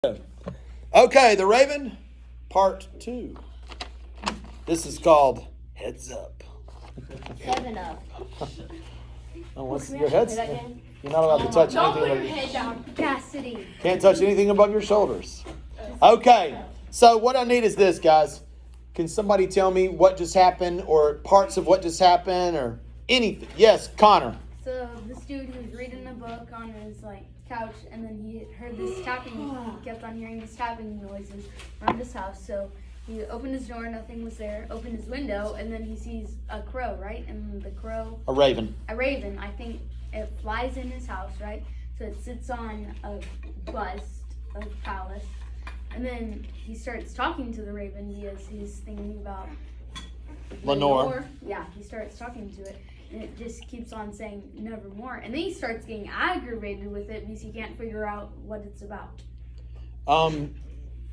Okay, The Raven, Part 2. This is called Heads Up. 7 Up. Oh, what's your head's? You're not allowed to touch Don't anything. put your head down. Cassidy. Can't touch anything above your shoulders. Okay, so what I need is this, guys. Can somebody tell me what just happened or parts of what just happened or anything? Yes, Connor. So this dude was reading a book on his couch, and then he heard this tapping. He kept on hearing these tapping noises around his house. So he opened his door, nothing was there. Opened his window, and then he sees a crow, right? And the crow, A raven. I think it flies in his house, right? So it sits on a bust of palace, and then he starts talking to the raven because he's thinking about Lenore. Yeah, he starts talking to it. And it just keeps on saying nevermore. And then he starts getting aggravated with it because he can't figure out what it's about.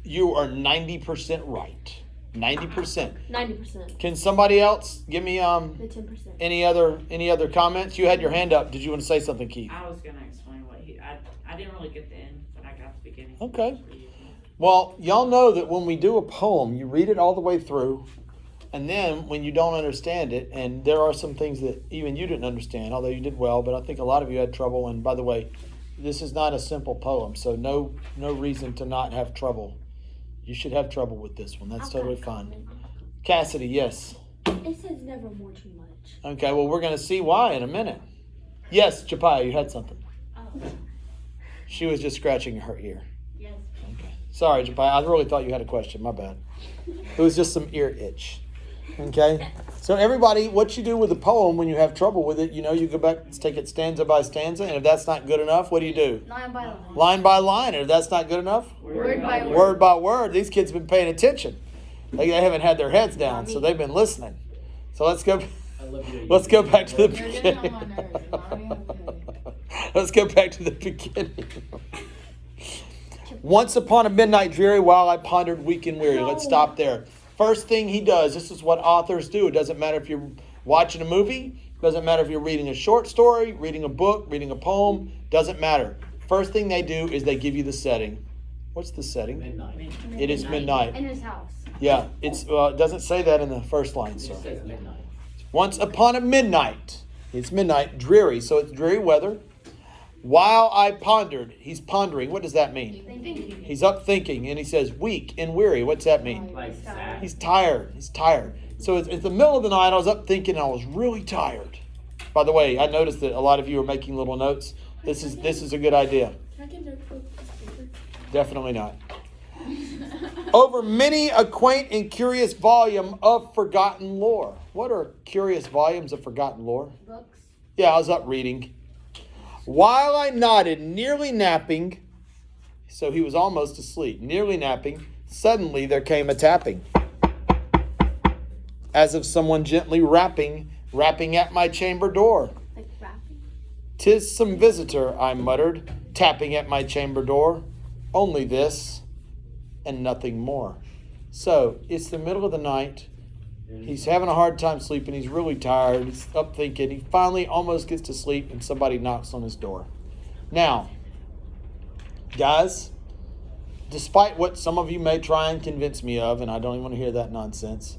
You are 90% right. 90%. 90%. Can somebody else give me The 10%. any other comments? You had your hand up. Did you want to say something, Keith? I was gonna explain what I didn't really get the end, but I got the beginning. Okay. Well, y'all know that when we do a poem, you read it all the way through. And then when you don't understand it, and there are some things that even you didn't understand, although you did well, but I think a lot of you had trouble. And by the way, this is not a simple poem, so no reason to not have trouble. You should have trouble with this one. That's totally fine. Cassidy, yes. It says nevermore too much. Okay, well, we're going to see why in a minute. Yes, Japaya, you had something. Oh. She was just scratching her ear. Yes. Okay. Sorry, Japaya. I really thought you had a question. My bad. It was just some ear itch. Okay, so everybody, what you do with a poem when you have trouble with it, you go back, take it stanza by stanza, and if that's not good enough, what do? Line by line. Line by line, and if that's not good enough, Word by word. word by word. These kids have been paying attention. They haven't had their heads down, so they've been listening. So let's go back to the beginning. Let's go back to the beginning. Once upon a midnight dreary, while I pondered weak and weary. Let's stop there. First thing he does, this is what authors do. It doesn't matter if you're watching a movie. It doesn't matter if you're reading a short story, reading a book, reading a poem. Doesn't matter. First thing they do is they give you the setting. What's the setting? Midnight. It is midnight. In his house. Yeah, it doesn't say that in the first line, sir. It says midnight. Once upon a midnight. It's midnight, dreary. So it's dreary weather. While I pondered, he's pondering. What does that mean? Thinking. He's up thinking, and he says weak and weary. What's that mean? Like sad. He's tired. So it's the middle of the night. I was up thinking. I was really tired. By the way, I noticed that a lot of you are making little notes. This is a good idea. Can I get a notebook? Definitely not. Over many a quaint and curious volume of forgotten lore. What are curious volumes of forgotten lore? Books. Yeah, I was up reading. While I nodded, nearly napping, so he was almost asleep, nearly napping, suddenly there came a tapping, as of someone gently rapping at my chamber door. Like rapping? 'Tis some visitor, I muttered, tapping at my chamber door. Only this, and nothing more. So, it's the middle of the night. He's having a hard time sleeping. He's really tired. He's up thinking. He finally almost gets to sleep, and somebody knocks on his door. Now, guys, despite what some of you may try and convince me of, and I don't even want to hear that nonsense,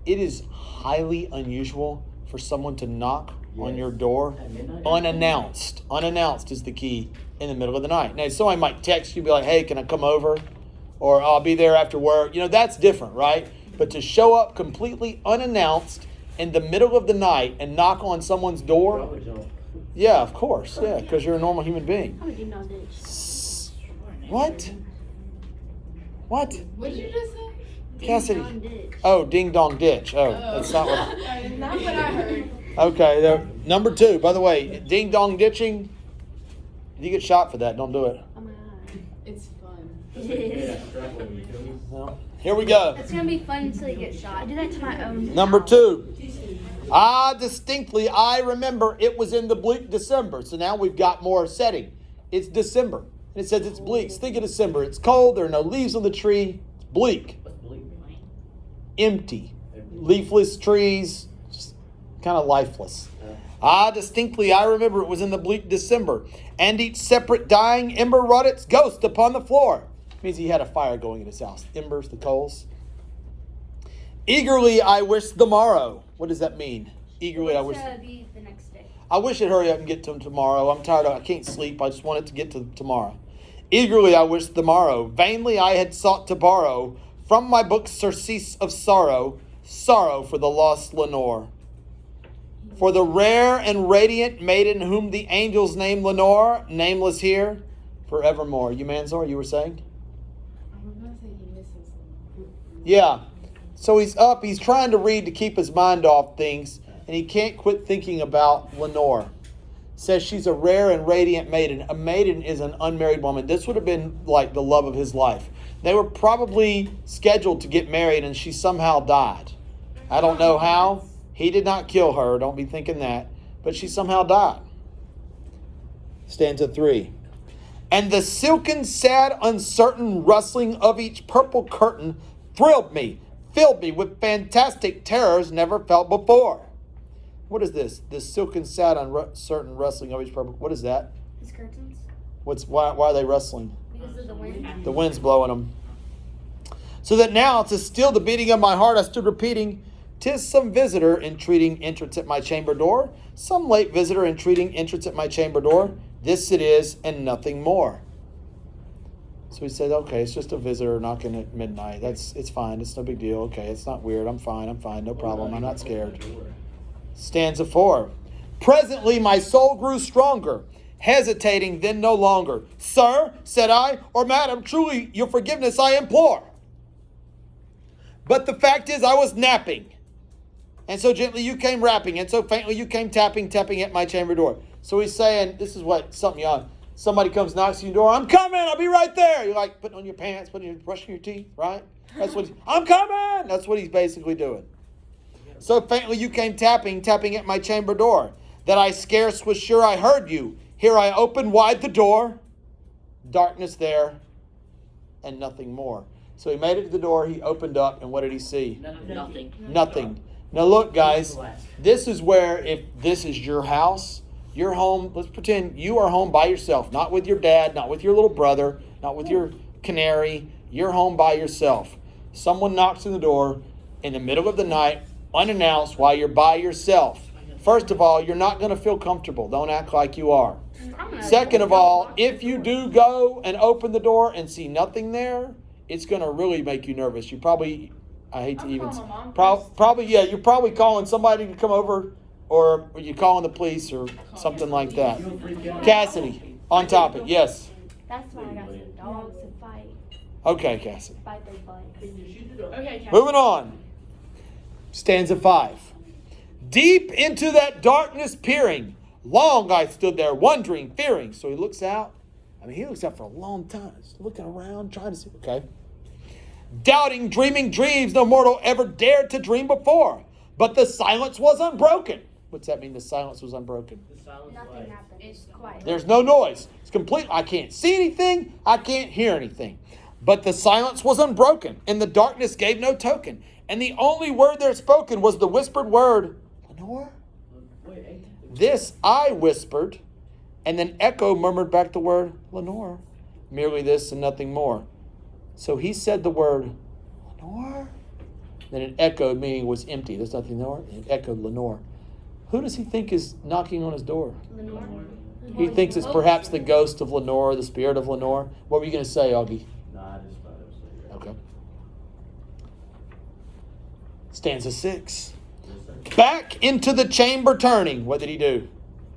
it is highly unusual for someone to knock on your door unannounced. Unannounced is the key in the middle of the night. Now, somebody might text you, be like, hey, can I come over? Or I'll be there after work. That's different, right? But to show up completely unannounced in the middle of the night and knock on someone's door, yeah, of course, yeah, because you're a normal human being. I would do no ditch. What? What did you just say? Cassidy. Oh, ding dong ditch. Oh, that's not what. Not what I heard. Okay, number 2. By the way, ding dong ditching. If you get shot for that, don't do it. Oh my god. It's fun. No. Here we go. It's going to be fun until you get shot. I do that to my own. Number 2. Distinctly, I remember it was in the bleak December. So now we've got more setting. It's December. And it says it's bleak. So think of December. It's cold. There are no leaves on the tree. It's bleak. Empty. Leafless trees. Just kind of lifeless. Distinctly, I remember it was in the bleak December. And each separate dying ember wrought its ghost upon the floor. Means he had a fire going in his house. Embers, the coals. Eagerly I wish the morrow. What does that mean? Eagerly I wish. Be the next day. I wish it'd hurry up and get to tomorrow. I'm tired. I can't sleep. I just want it to get to tomorrow. Eagerly I wish the morrow. Vainly I had sought to borrow from my book surcease of sorrow, sorrow for the lost Lenore. For the rare and radiant maiden whom the angels name Lenore, nameless here, forevermore. You, Manzor, you were saying? I was gonna say he misses something. Yeah. So he's up. He's trying to read to keep his mind off things, and he can't quit thinking about Lenore. Says she's a rare and radiant maiden. A maiden is an unmarried woman. This would have been like the love of his life. They were probably scheduled to get married, and she somehow died. I don't know how. He did not kill her. Don't be thinking that. But she somehow died. Stanza 3. And the silken, sad, uncertain rustling of each purple curtain thrilled me, filled me with fantastic terrors never felt before. What is this? This silken, sad, uncertain rustling of each purple. What is that? His curtains. Why are they rustling? Because of the wind. The wind's blowing them. So that now, to still the beating of my heart, I stood repeating, 'tis some visitor entreating entrance at my chamber door. Some late visitor entreating entrance at my chamber door. This it is, and nothing more. So he said, okay, it's just a visitor knocking at midnight. It's fine. It's no big deal. Okay, it's not weird. I'm fine. No problem. I'm not scared. Stanza 4. Presently my soul grew stronger, hesitating then no longer. Sir, said I, or madam, truly your forgiveness I implore. But the fact is I was napping, and so gently you came rapping, and so faintly you came tapping at my chamber door. So he's saying, this is what somebody comes, knocks on your door. I'm coming. I'll be right there. You're like putting on your pants, brushing your teeth, right? That's what I'm coming. That's what he's basically doing. So faintly you came tapping at my chamber door, that I scarce was sure I heard you. Here I opened wide the door, darkness there, and nothing more. So he made it to the door, he opened up, and what did he see? Nothing. Now look, guys, this is where, if this is your house, your home, let's pretend you are home by yourself, not with your dad, not with your little brother, not with your canary. You're home by yourself. Someone knocks on the door in the middle of the night, unannounced, while you're by yourself. First of all, you're not going to feel comfortable. Don't act like you are. Second of all, if you do go and open the door and see nothing there, it's going to really make you nervous. You probably, I hate to even, you're probably calling somebody to come over, or you're calling the police or something like that. Cassidy, on topic, yes. That's why I got some dogs to fight. Okay, Cassidy. Bite their butts. Okay, Kat. Moving on. Stanza 5. Deep into that darkness peering, long I stood there, wondering, fearing. So he looks out. He looks out for a long time. He's looking around, trying to see. Okay. Doubting, dreaming dreams no mortal ever dared to dream before. But the silence was unbroken. What's that mean? The silence was unbroken. Nothing happened. It's quiet. There's no noise. It's complete. I can't see anything. I can't hear anything. But the silence was unbroken, and the darkness gave no token. And the only word there spoken was the whispered word, Lenore? This I whispered, and then echo murmured back the word, Lenore. Merely this and nothing more. So he said the word, Lenore? Then it echoed, meaning it was empty. There's nothing there. It echoed Lenore. Who does he think is knocking on his door? Lenore. He thinks it's perhaps the ghost of Lenore, the spirit of Lenore. What were you going to say, Augie? No, I just thought it was like, Okay. Stanza 6. Back into the chamber turning. What did he do?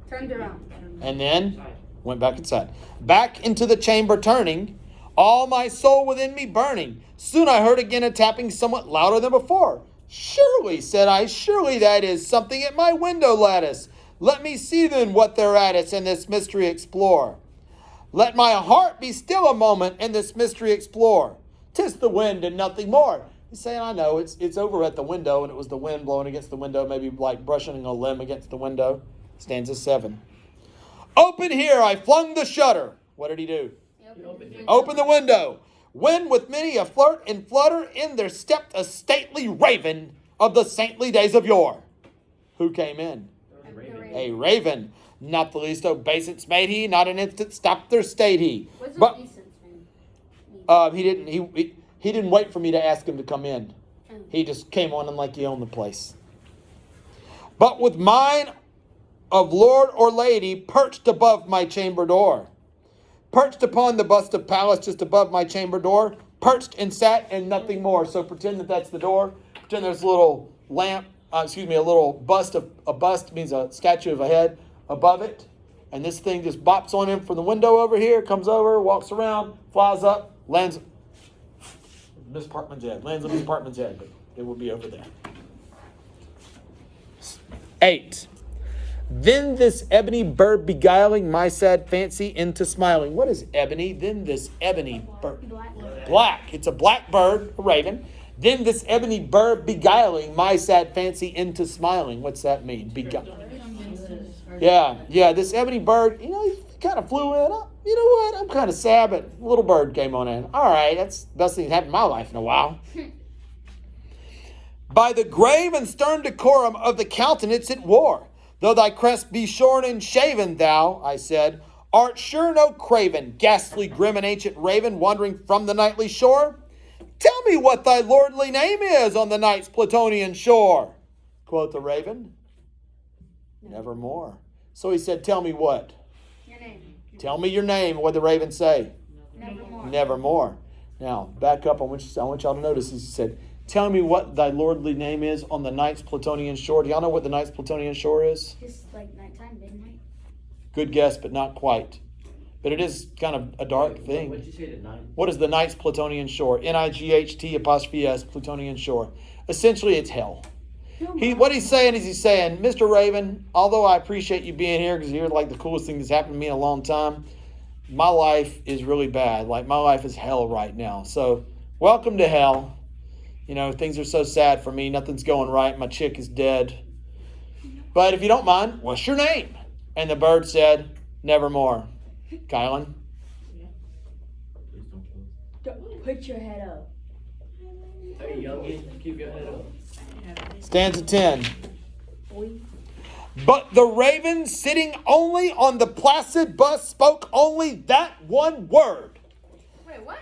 Turned around. And then went back inside. Back into the chamber turning, all my soul within me burning. Soon I heard again a tapping somewhat louder than before. Surely, said I, surely that is something at my window lattice. Let me see then what thereat is and this mystery explore. Let my heart be still a moment and this mystery explore. 'Tis the wind and nothing more. He's saying, I know, it's over at the window, and it was the wind blowing against the window, maybe like brushing a limb against the window. Stanza 7. Open here, I flung the shutter. What did he do? Open the window. When with many a flirt and flutter in there stepped a stately raven of the saintly days of yore. Who came in? A raven. Not the least obeisance made he, not an instant stopped there stayed he. What's But obeisance mean? He didn't wait for me to ask him to come in. He just came on him like he owned the place. But with mine of lord or lady perched above my chamber door, perched upon the bust of Pallas just above my chamber door, perched and sat and nothing more. So pretend that that's the door. Pretend there's a little lamp, a little bust. A bust means a statue of a head above it. And this thing just bops on him from the window over here, comes over, walks around, flies up, lands Miss Parkman's head. Lands on Miss Parkman's head, but it will be over there. 8. Then this ebony bird beguiling my sad fancy into smiling. What is ebony? Then this ebony bird. Black. It's a black bird, a raven. Then this ebony bird beguiling my sad fancy into smiling. What's that mean? Yeah. This ebony bird, he kind of flew in. You know what? I'm kind of sad, but a little bird came on in. All right, that's the best thing that's happened in my life in a while. By the grave and stern decorum of the countenance it wore, though thy crest be shorn and shaven, thou, I said, art sure no craven, ghastly, grim, and ancient raven, wandering from the nightly shore. Tell me what thy lordly name is on the night's Plutonian shore. Quoth the raven, nevermore. So he said, tell me what? Your name. Tell me your name. What did the raven say? Nevermore. Nevermore. Now, back up. I want y'all to notice. He said, tell me what thy lordly name is on the night's Plutonian shore. Do y'all know what the night's Plutonian shore is? Just like nighttime, midnight. Good guess, but not quite. But it is kind of a dark thing. What did you say tonight? What is the night's Plutonian shore? NIGHT''S Plutonian shore. Essentially, it's hell. What he's saying is Mr. Raven, although I appreciate you being here because you're like the coolest thing that's happened to me in a long time, my life is really bad. Like, my life is hell right now. So, welcome to hell. Things are so sad for me. Nothing's going right. My chick is dead. But if you don't mind, what's your name? And the bird said, nevermore. Kylan? Please don't kill us. Don't put your head up. Hey, youngin, keep your head up. Stanza 10. But the raven sitting only on the placid bust spoke only that one word. Wait, what?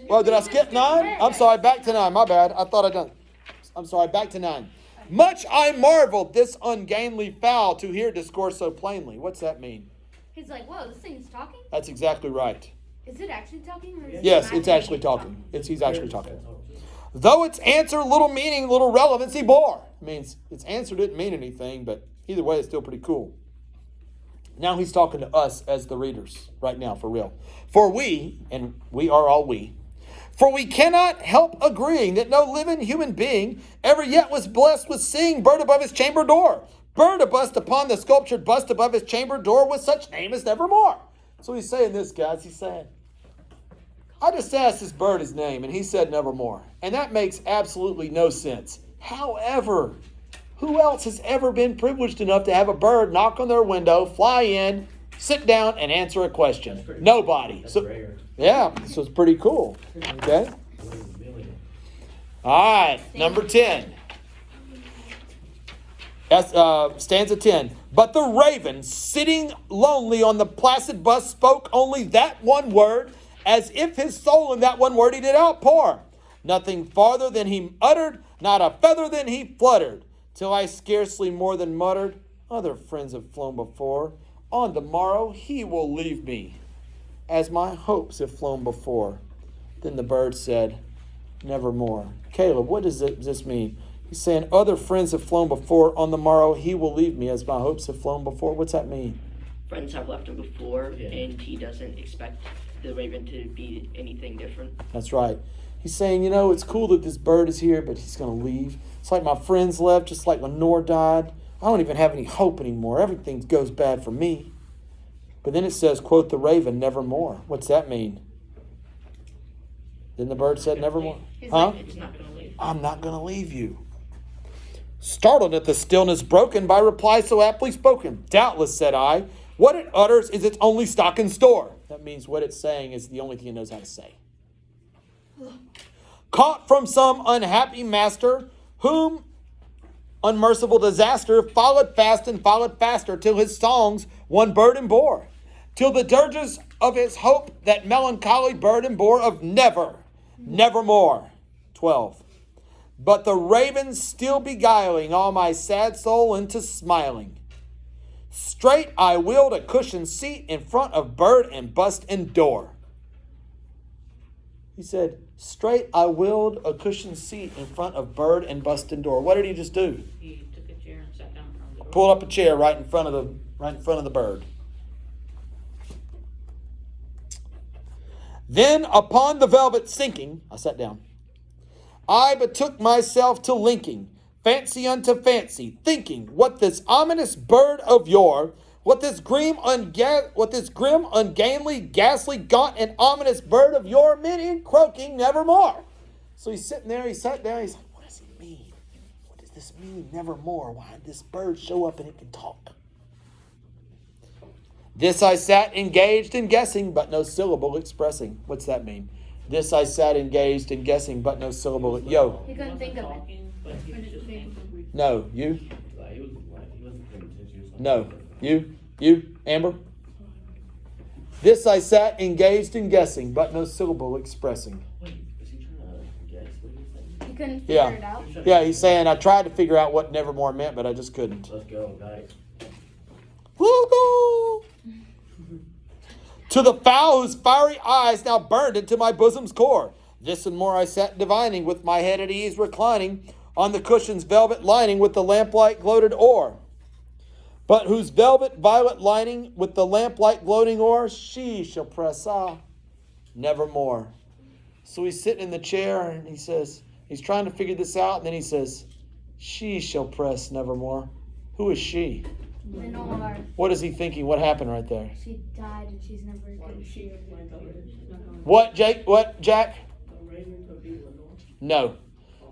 Well, did I skip 9? I'm sorry, back to 9. My bad. I thought I'd done. I'm sorry, back to 9. Much I marveled this ungainly fowl to hear discourse so plainly. What's that mean? He's like, whoa, this thing's talking? That's exactly right. Is it actually talking? Or is it Yes, it's actually talking. He's actually talking. Though its answer little meaning, little relevancy bore. Means its answer didn't mean anything, but either way, it's still pretty cool. Now he's talking to us as the readers right now, for real. For we, and we are all we, for we cannot help agreeing that no living human being ever yet was blessed with seeing bird above his chamber door. Bird a bust upon the sculptured bust above his chamber door with such name as nevermore. So he's saying this, guys. He's saying, I just asked this bird his name, and he said nevermore. And that makes absolutely no sense. However, who else has ever been privileged enough to have a bird knock on their window, fly in, sit down, and answer a question? Nobody. That's So, rare. yeah, so it's pretty cool. Okay? All right, number 10. That's stanza 10. But the raven, sitting lonely on the placid bust, spoke only that one word, as if his soul in that one word he did outpour. Nothing farther than he uttered, not a feather than he fluttered, till I scarcely more than muttered, other friends have flown before. On the morrow he will leave me, as my hopes have flown before. Then the bird said, nevermore. Caleb, what does this mean? He's saying, other friends have flown before. On the morrow he will leave me, as my hopes have flown before. What's that mean? Friends have left him before, Yeah. and he doesn't expect the raven to be anything different. That's right. He's saying, it's cool that this bird is here, but he's going to leave. It's like my friends left, just like Lenore died. I don't even have any hope anymore. Everything goes bad for me. But then it says, quote the raven, nevermore. What's that mean? Then the bird said, nevermore. Huh? It's not going to leave. I'm not going to leave you. Startled at the stillness broken by reply so aptly spoken. Doubtless, said I, what it utters is its only stock and store. That means what it's saying is the only thing it knows how to say. Caught from some unhappy master, whom unmerciful disaster followed fast and followed faster, till his songs one burden bore. till the dirges of his hope that melancholy burden bore of never, nevermore. 12. But the ravens still beguiling all my sad soul into smiling. Straight I willed a cushioned seat in front of bird and bust and door. He said, straight I willed a cushioned seat in front of bird and bust and door. What did he just do? He took a chair and sat down in front of the door. Pulled up a chair right in front of the bird. Then upon the velvet sinking, I sat down. I betook myself to linking, fancy unto fancy, thinking what this ominous bird of yore, what this grim, ungainly, ghastly, gaunt, and ominous bird of yore meant in croaking nevermore. So he's sitting there, he sat down, he's like, what does it mean? What does this mean, nevermore? Why did this bird show up and it can talk? This I sat engaged in guessing, but no syllable expressing. What's that mean? This I sat engaged in guessing, but no syllable. Yo. He couldn't think of it. Talking, but he was just thinking. No. You? Like, he wasn't paying attention or something. No. You? Amber? This I sat engaged in guessing, but no syllable expressing. Wait, is he trying to guess? What did he say? He couldn't figure it out. Yeah, he's saying, I tried to figure out what nevermore meant, but I just couldn't. Let's go, guys. Woo-hoo! To the fowl whose fiery eyes now burned into my bosom's core. This and more I sat divining, with my head at ease reclining on the cushion's velvet lining with the lamplight gloated o'er. But whose velvet violet lining with the lamplight gloating o'er, she shall press nevermore. So he's sitting in the chair and he says, he's trying to figure this out, and then he says, she shall press nevermore. Who is she? Lenore. What is he thinking? What happened right there? She died and she's never going to see her. What, Jake? What, Jack? No.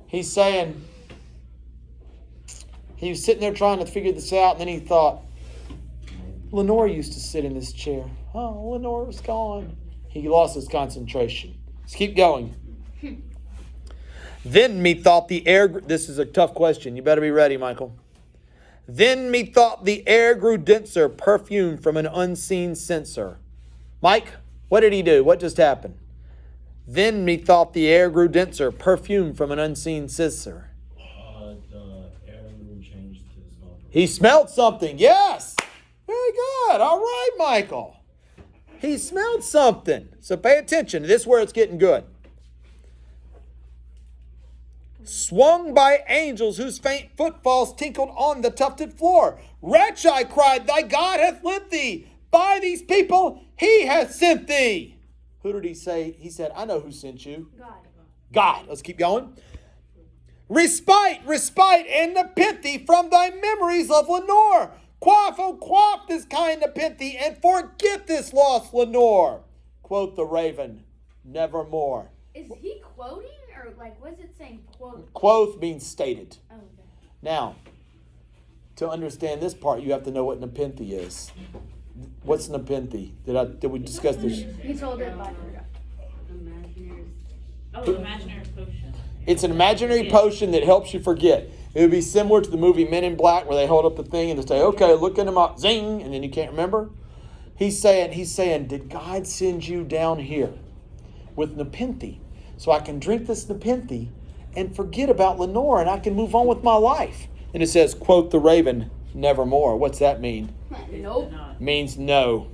He's saying, he was sitting there trying to figure this out, and then he thought, Lenore used to sit in this chair. Oh, Lenore's gone. He lost his concentration. Let's keep going. Then methought the air... This is a tough question. You better be ready, Michael. Then methought the air grew denser, perfumed from an unseen censer. Mike, what did he do? What just happened? Then methought the air grew denser, perfumed from an unseen censer. The air in the room changed to the smell. He smelled something. Yes. Very good. All right, Michael. He smelled something. So pay attention. This is where it's getting good. Swung by angels whose faint footfalls tinkled on the tufted floor. Wretch, I cried, thy God hath lent thee. By these people he hath sent thee. Who did he say? He said, I know who sent you. God. Let's keep going. Respite, and nepenthe from thy memories of Lenore. Quaff, oh quaff this kind nepenthe, and forget this lost Lenore. Quoth the raven, nevermore. Is he quoting, or like, what's it saying? Quote. Quoth means stated. Oh, okay. Now, to understand this part, you have to know what nepenthe is. What's nepenthe? Did we discuss this? He told it, but I forgot. Oh, imaginary potion. It's an imaginary potion that helps you forget. It would be similar to the movie Men in Black, where they hold up the thing and they say, okay, look in them up, zing, and then you can't remember. He's saying, did God send you down here with nepenthe so I can drink this nepenthe and forget about Lenore and I can move on with my life? And it says, quote the raven, nevermore. What's that mean? Nope. Means no.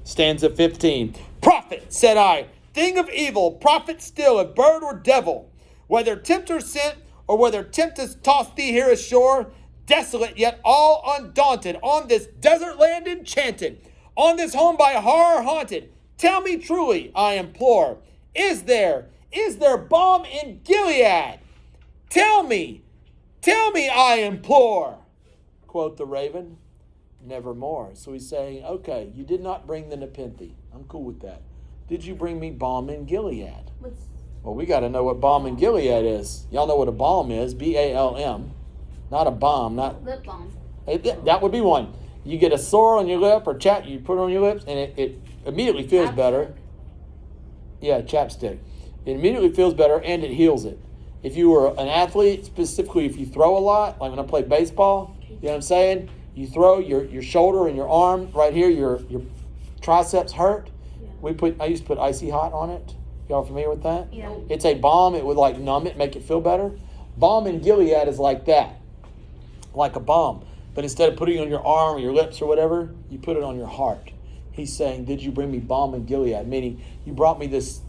Stanza 15. Prophet, said I, thing of evil, prophet still, if bird or devil, whether tempter sent or whether tempest tossed thee here ashore, desolate yet all undaunted, on this desert land enchanted, on this home by horror haunted, tell me truly, I implore, is there balm in Gilead? Tell me, I implore. Quoth the raven, nevermore. So he's saying, okay, you did not bring the nepenthe. I'm cool with that. Did you bring me balm in Gilead? Well, we got to know what balm in Gilead is. Y'all know what a balm is, B-A-L-M. Not a bomb, not... Lip balm. That would be one. You get a sore on your lip or you put it on your lips and it immediately feels better. Yeah, chapstick. It immediately feels better and it heals it. If you were an athlete, specifically if you throw a lot, like when I play baseball, you know what I'm saying? You throw your shoulder and your arm right here, your triceps hurt. I used to put icy hot on it. Y'all familiar with that? Yeah. It's a balm. It would like numb it, make it feel better. Balm in Gilead is like that, like a balm. But instead of putting it on your arm or your lips or whatever, you put it on your heart. He's saying, did you bring me balm in Gilead? Meaning, you brought me this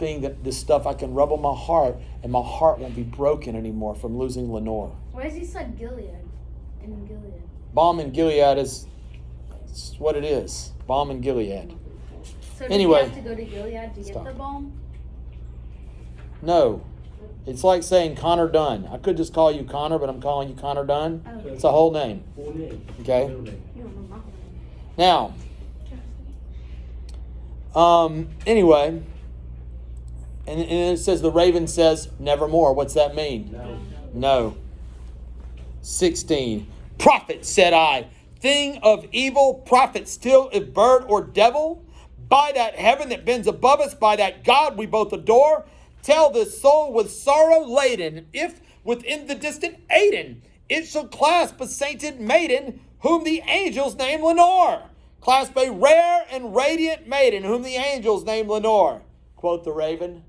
stuff I can rub on my heart, and my heart won't be broken anymore from losing Lenore. Why has he said Gilead? In Gilead. Balm in Gilead is what it is. Balm in Gilead. So did Anyway. you have to go to Gilead to get the balm? No. It's like saying Connor Dunn. I could just call you Connor, but I'm calling you Connor Dunn. Oh. It's a whole name. Full name. Okay? Middle name. You don't know my whole name. Now, anyway, and it says the raven says, nevermore. What's that mean? No. 16. Prophet, said I, thing of evil, prophet still, if bird or devil, by that heaven that bends above us, by that God we both adore, tell this soul with sorrow laden, if within the distant Aden it shall clasp a sainted maiden, whom the angels name Lenore. Clasp a rare and radiant maiden, whom the angels name Lenore. Quoth the raven,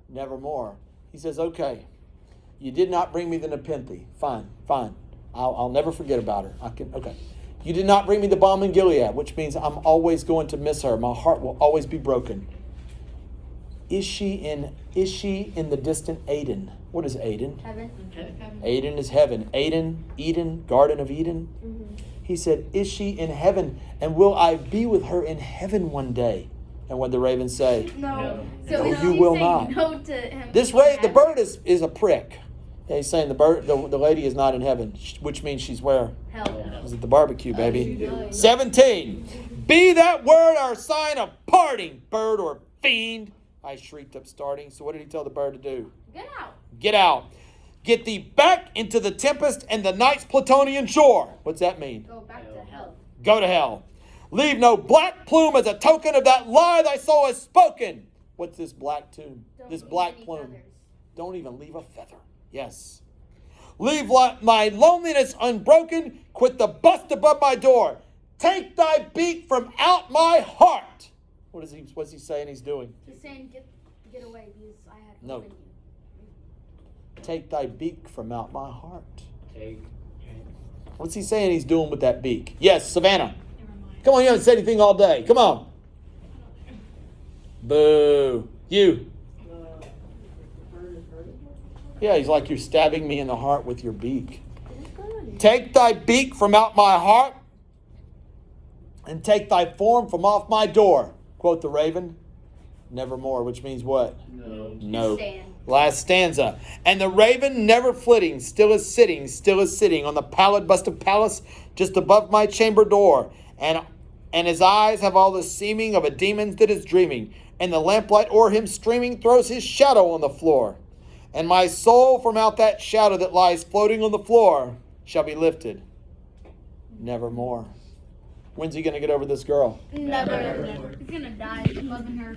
nevermore. He says, okay, you did not bring me the Nepenthe. Fine. I'll never forget about her. Okay. You did not bring me the balm in Gilead, which means I'm always going to miss her. My heart will always be broken. Is she in the distant Aden? What is Aden? Heaven. Aden is heaven. Eden, Garden of Eden. Mm-hmm. He said, is she in heaven? And will I be with her in heaven one day? And what did the raven say? No. No, So is you he will saying not. no to him? This way, the bird is a prick. Yeah, he's saying the lady is not in heaven, which means she's where? Hell. She's at the barbecue, baby. No. 17. Be that word our sign of parting, bird or fiend. I shrieked up starting. So what did he tell the bird to do? Get out. Get out. Get thee back into the tempest and the night's Plutonian shore. What's that mean? Go back to hell. Go to hell. Leave no black plume as a token of that lie thy soul has spoken. What's this black tune? Don't This leave black any plume. feathers. Don't even leave a feather. Yes. Leave my loneliness unbroken. Quit the bust above my door. Take thy beak from out my heart. What's he saying he's doing? He's saying get away because I had No. hope in you. Take thy beak from out my heart. Take. What's he saying he's doing with that beak? Yes, Savannah. Come on, you haven't said anything all day. Come on. Boo. You. Yeah, he's like you're stabbing me in the heart with your beak. Take thy beak from out my heart and take thy form from off my door. Quote the raven. Nevermore, which means what? No. Stand. Last stanza. And the raven never flitting, still is sitting on the pallid bust of Pallas just above my chamber door. And his eyes have all the seeming of a demon that is dreaming. And the lamplight o'er him streaming throws his shadow on the floor. And my soul from out that shadow that lies floating on the floor shall be lifted. Nevermore. When's he going to get over this girl? Never. He's gonna die loving her.